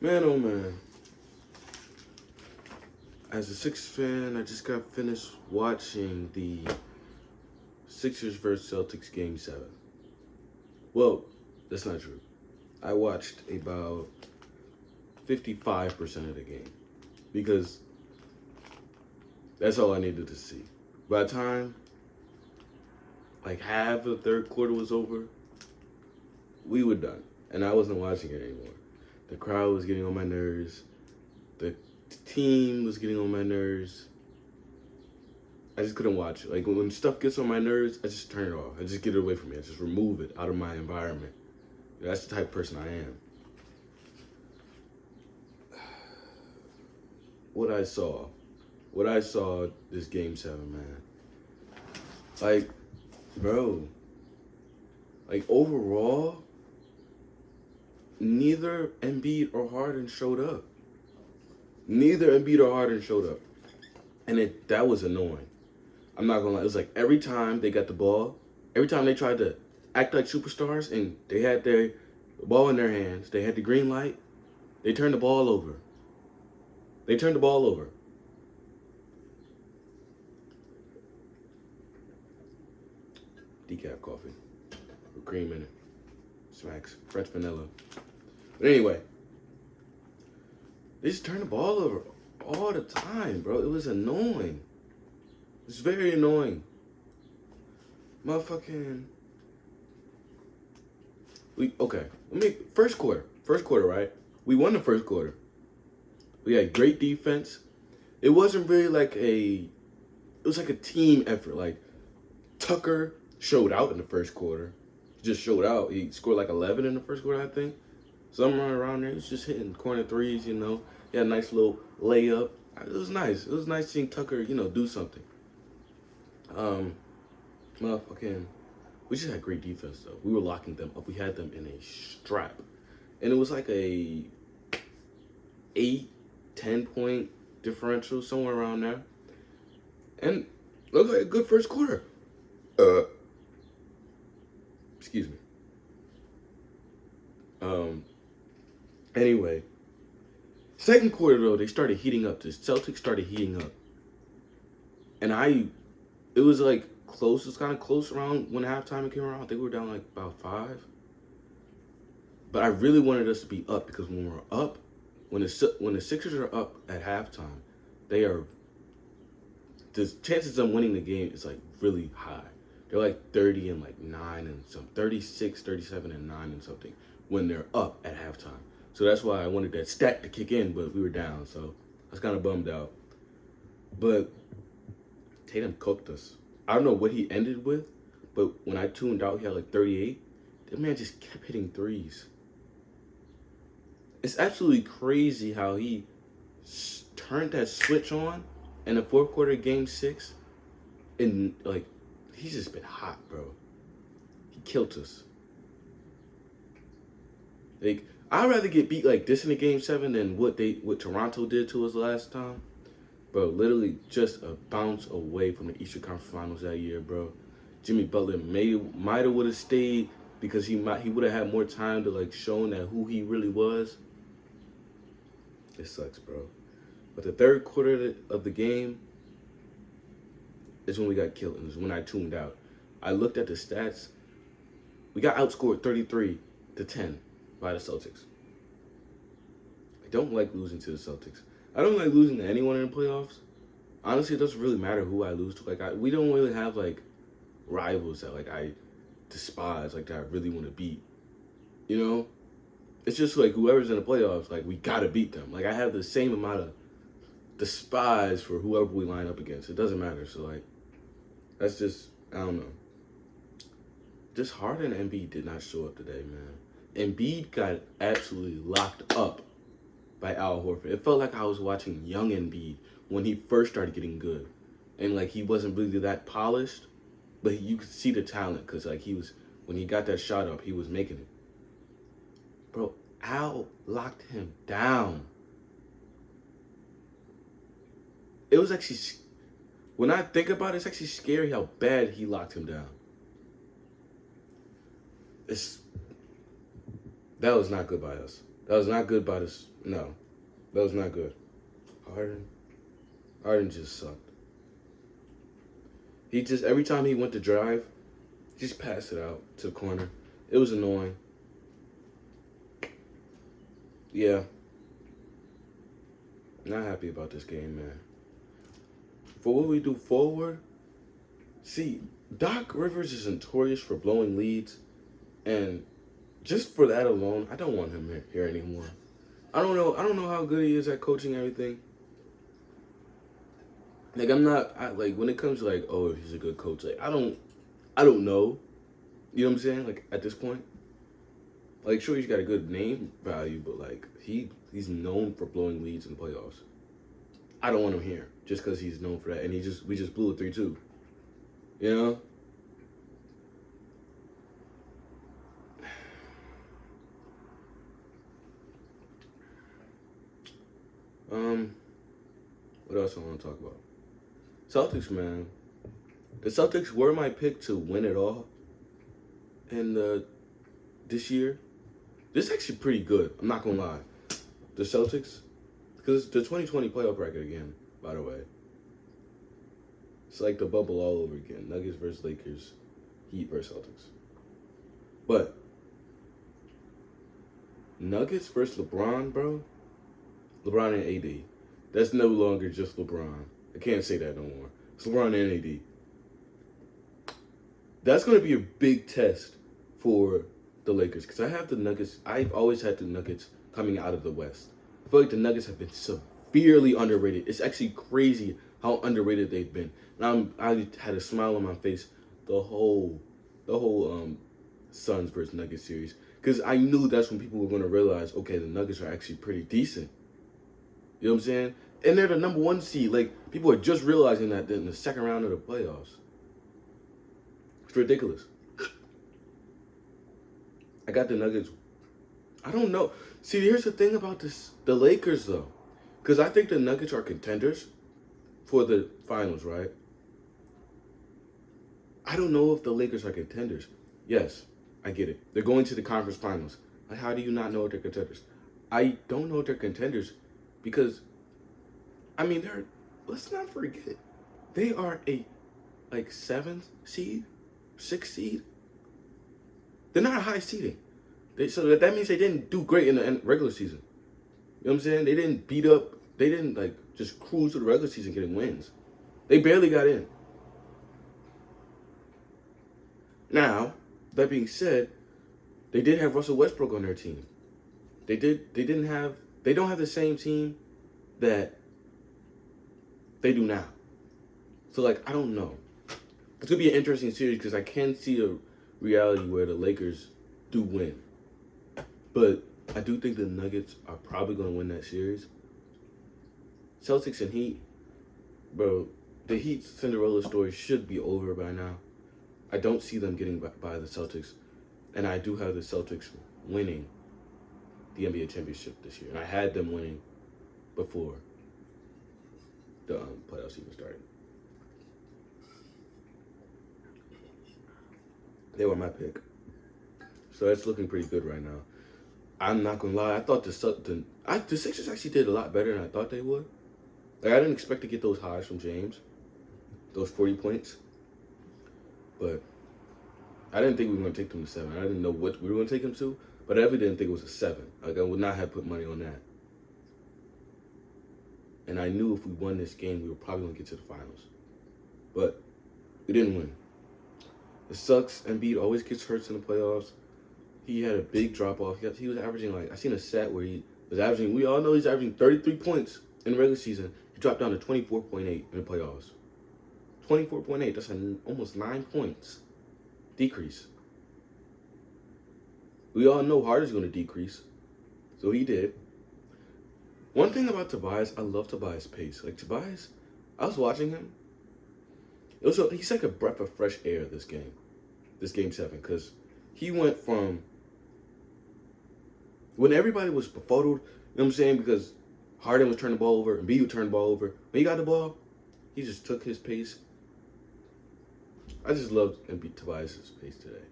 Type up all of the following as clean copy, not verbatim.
Man, oh man. As a Sixers fan, I just got finished watching the Sixers versus Celtics Game 7. Well, that's not true. I watched about 55% of the game because that's all I needed to see. By the time like half of the third quarter was over, we were done. And I wasn't watching it anymore. The crowd was getting on my nerves. The team was getting on my nerves. I just couldn't watch it. Like when stuff gets on my nerves, I just turn it off. I just get it away from me. I just remove it out of my environment. That's the type of person I am. What I saw this Game 7, man. Like, bro, like overall, neither Embiid or Harden showed up. And that was annoying. I'm not gonna lie. It was like every time they got the ball, every time they tried to act like superstars and they had their ball in their hands, they had the green light, they turned the ball over. Decaf coffee with cream in it. Smacks. French vanilla. But anyway, they just turned the ball over all the time, bro. It was annoying. It's very annoying. Motherfucking. First quarter, right? We won the first quarter. We had great defense. It wasn't really it was like a team effort. Like, Tucker showed out in the first quarter. He just showed out. He scored like 11 in the first quarter, I think. Somewhere around there. He was just hitting corner threes, you know. He had a nice little layup. It was nice. It was nice seeing Tucker, do something. We just had great defense, though. We were locking them up. We had them in a strap. And it was like a 8-10 point differential, somewhere around there. And it looked like a good first quarter. Excuse me. Anyway, second quarter, though, they started heating up. The Celtics started heating up. And it was like close. It was kind of close around when halftime came around. I think we were down like about 5. But I really wanted us to be up because when we're up, when the Sixers are up at halftime, the chances of winning the game is like really high. They're like 30 and like 9 and some 36, 37 and 9 and something when they're up at halftime. So that's why I wanted that stat to kick in, but we were down, so I was kind of bummed out. But Tatum cooked us. I don't know what he ended with, but when I tuned out, he had like 38. That man just kept hitting threes. It's absolutely crazy how he turned that switch on in the fourth quarter of Game 6. And, like, he's just been hot, bro. He killed us. Like, I'd rather get beat like this in a Game 7 than what Toronto did to us last time. Bro, literally just a bounce away from the Eastern Conference Finals that year, bro. Jimmy Butler might have would have stayed because he would have had more time to like show that who he really was. It sucks, bro. But the third quarter of the game is when we got killed, and is when I tuned out. I looked at the stats. We got outscored 33-10 by the Celtics. I don't like losing to the Celtics. I don't like losing to anyone in the playoffs. Honestly, it doesn't really matter who I lose to. Like, we don't really have like rivals that like I despise, like that I really want to beat. You know, it's just like whoever's in the playoffs, like we gotta beat them. Like I have the same amount of despise for whoever we line up against. It doesn't matter. So like, that's just I don't know. Just Harden and Embiid did not show up today, man. Embiid got absolutely locked up by Al Horford. It felt like I was watching young Embiid when he first started getting good. And, like, he wasn't really that polished, but you could see the talent because, like, when he got that shot up, he was making it. Bro, Al locked him down. It was actually, when I think about it, it's actually scary how bad he locked him down. That was not good by us. That was not good by this. No, that was not good. Harden. Harden just sucked. He just, every time he went to drive, just passed it out to the corner. It was annoying. Yeah. Not happy about this game, man. For what we do forward, see, Doc Rivers is notorious for blowing leads, and just for that alone, I don't want him here anymore. I don't know. I don't know how good he is at coaching everything. Like I'm not. Like when it comes to like, oh, if he's a good coach, like I don't know. You know what I'm saying? Like at this point, like sure he's got a good name value, but like he's known for blowing leads in the playoffs. I don't want him here just because he's known for that, and we just blew a 3-2. You know. What else I want to talk about? Celtics, man. The Celtics were my pick to win it all. And this year, this is actually pretty good. I'm not gonna lie. The Celtics, because the 2020 playoff bracket again. By the way, it's like the bubble all over again. Nuggets versus Lakers, Heat versus Celtics. But Nuggets versus LeBron, bro. LeBron and AD. That's no longer just LeBron. I can't say that no more. It's LeBron and AD. That's going to be a big test for the Lakers because I have the Nuggets. I've always had the Nuggets coming out of the West. I feel like the Nuggets have been severely underrated. It's actually crazy how underrated they've been. And I had a smile on my face the whole Suns versus Nuggets series because I knew that's when people were going to realize, okay, the Nuggets are actually pretty decent. You know what I'm saying? And they're the number 1 seed. Like, people are just realizing that in the second round of the playoffs. It's ridiculous. I got the Nuggets. I don't know. See, here's the thing about the Lakers, though. Because I think the Nuggets are contenders for the finals, right? I don't know if the Lakers are contenders. Yes, I get it. They're going to the conference finals. Like, how do you not know if they're contenders? I don't know if they're contenders because, I mean, let's not forget, they are a, 7th seed, 6th seed. They're not a high seeding. So that means they didn't do great in the regular season. You know what I'm saying? They didn't just cruise through the regular season getting wins. They barely got in. Now, that being said, they did have Russell Westbrook on their team. They don't have the same team that they do now. So I don't know. It's gonna be an interesting series because I can see a reality where the Lakers do win. But I do think the Nuggets are probably gonna win that series. Celtics and Heat, bro, the Heat Cinderella story should be over by now. I don't see them getting by the Celtics. And I do have the Celtics winning the NBA championship this year. And I had them winning before the playoffs even started. They were my pick. So it's looking pretty good right now. I'm not going to lie. I thought the Sixers actually did a lot better than I thought they would. I didn't expect to get those highs from James. Those 40 points. But I didn't think we were going to take them to 7. I didn't know what we were going to take them to. But I definitely didn't think it was a 7. I would not have put money on that. And I knew if we won this game, we were probably going to get to the finals. But we didn't win. It sucks. Embiid always gets hurt in the playoffs. He had a big drop-off. He was averaging, I seen a stat where he was averaging, we all know he's averaging 33 points in the regular season. He dropped down to 24.8 in the playoffs. 24.8, that's almost 9 points decrease. We all know Harden's going to decrease. So he did. One thing about Tobias, I love Tobias' pace. Tobias, I was watching him. He's like a breath of fresh air this game 7, because he went from when everybody was befuddled, you know what I'm saying, because Harden was turning the ball over and B would turn the ball over. When he got the ball, he just took his pace. I just loved Tobias' pace today.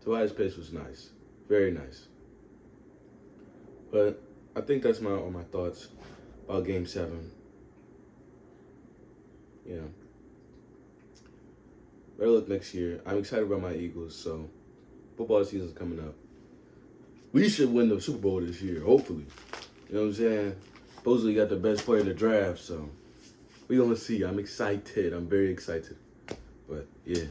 Tobias' pace was nice. Very nice. But I think that's all my thoughts about Game 7. Yeah. Better luck next year. I'm excited about my Eagles, so football season's coming up. We should win the Super Bowl this year, hopefully. You know what I'm saying? Supposedly got the best player in the draft, so we gonna see. I'm excited. I'm very excited. But yeah.